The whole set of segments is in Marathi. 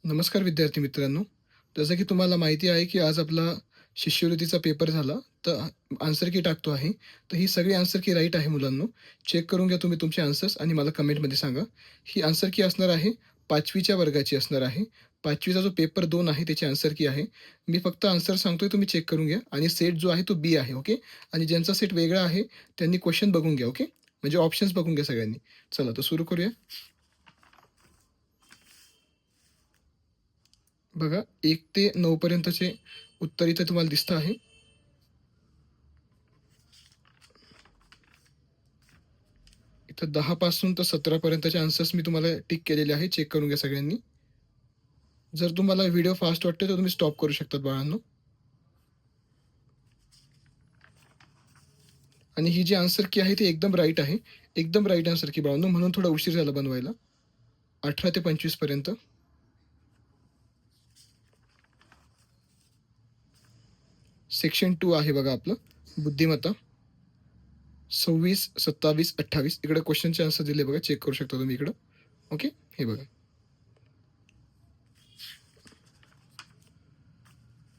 नमस्कार विद्यार्थी मित्रांनो. जसं की तुम्हाला माहिती आहे की आज आपला शिष्यवृत्तीचा पेपर झाला. तर आन्सर की टाकतो आहे. तर ही सगळी आन्सर की राईट आहे मुलांनो. चेक करून घ्या तुम्ही तुमचे आन्सर्स आणि मला कमेंटमध्ये सांगा. ही आन्सर की असणार आहे 5वीच्या वर्गाची असणार आहे. 5वीचा जो पेपर 2 आहे त्याची आन्सर की आहे. मी फक्त आन्सर सांगतोय तुम्ही चेक करून घ्या आणि सेट जो आहे तो बी आहे. ओके. आणि ज्यांचा सेट वेगळा आहे त्यांनी क्वेश्चन बघून घ्या. ओके. म्हणजे ऑप्शन्स बघून घ्या सगळ्यांनी. चला तर सुरू करूया. बघा 1 ते 9 पर्यंतचे उत्तर इथं तुम्हाला दिसतं आहे. इथं 10 पासून तर 17 पर्यंतचे आन्सर्स मी तुम्हाला टिक केलेले आहे. चेक करून घ्या सगळ्यांनी. जर तुम्हाला व्हिडिओ फास्ट वाटते तर तुम्ही स्टॉप करू शकतात बाळांनो. आणि ही जी आन्सर की आहे ती एकदम राईट आहे. एकदम राईट आन्सर की बाळांनो, म्हणून थोडा उशीर झाला बनवायला. 18 ते 25 पर्यंत. सेक्शन 2 आहे बघा आपलं, बुद्धिमत्ता. 26, 27, 28 इकडे क्वेश्चनचे आन्सर दिले बघा. चेक करू शकता तुम्ही इकडं. ओके. हे बघा.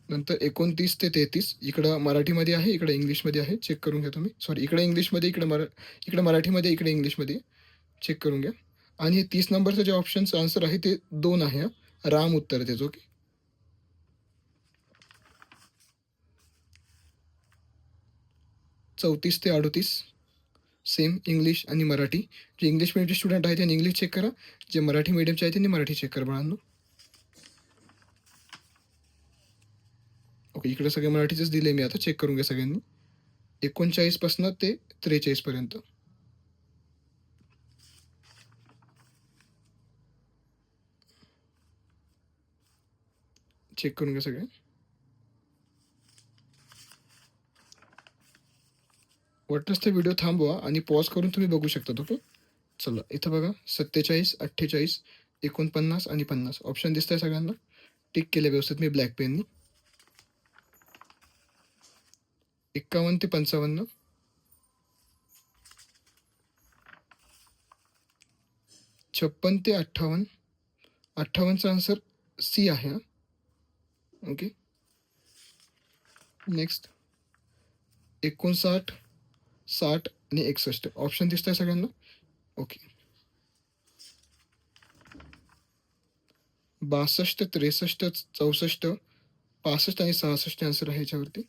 नंतर 29 ते 33 इकडं मराठीमध्ये आहे, इकडे इंग्लिशमध्ये आहे. चेक करून घ्या तुम्ही. सॉरी, इकडे इंग्लिशमध्ये, इकडे मराठीमध्ये, इकडे इंग्लिशमध्ये. चेक करून घ्या. आणि 30 नंबरचं जे ऑप्शनचं आन्सर आहे ते 2 आहे हां. राम उत्तर आहे त्याचं. ओके. 34 ते 38 सेम इंग्लिश आणि मराठी. जे इंग्लिश मीडियमचे स्टुडंट आहेत त्यांनी इंग्लिश चेक करा. जे मराठी मीडियमचे आहेत त्यांनी मराठी चेक करा बाळांनो. ओके. इकडे सगळे मराठीचेच दिले मी आता. चेक करून घ्या सगळ्यांनी. 39 पासून ते 43 पर्यंत. चेक करून घ्या सगळे. वाटलंच तर व्हिडिओ थांबवा आणि पॉज करून तुम्ही बघू शकता. ओके. चला इथं बघा 47, 48, 49 आणि 50 ऑप्शन दिसतंय सगळ्यांना. टिक केले व्यवस्थित मी ब्लॅक पेननी. 51 ते 55, 56 ते 58. 58चा आन्सर सी आहे हां. ओके. नेक्स्ट 59, 60 आणि 61 ऑप्शन दिसतंय सगळ्यांना. ओके. 62, 63, 64, 65 आणि 66 आन्सर आहे ह्याच्यावरती.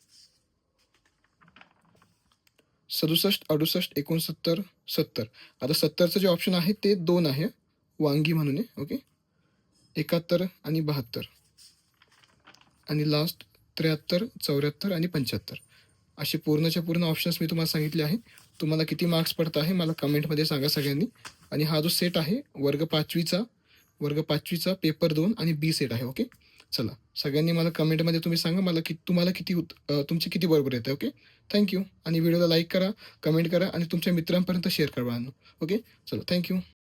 67, 68, 69, 70. आता 70चं जे ऑप्शन आहे ते 2 आहे. वांगी म्हणून आहे. ओके. 71 आणि 72 आणि लास्ट 73, 74 आणि 75 असे पूर्णच्या पूर्ण ऑप्शन्स मी तुम्हाला सांगितले आहे. तुम्हाला किती मार्क्स पडत आहे मला कमेंटमध्ये सांगा सगळ्यांनी. आणि हा जो सेट आहे वर्ग 5वीचा पेपर 2 आणि बी सेट आहे. ओके. चला सगळ्यांनी मला कमेंटमध्ये तुम्ही सांगा मला की तुम्हाला तुमचे किती बरोबर येतं. ओके. Thank you. आणि व्हिडिओला लाईक करा, कमेंट करा आणि तुमच्या मित्रांपर्यंत शेअर करा बाळांनो. ओके. चला थँक यू.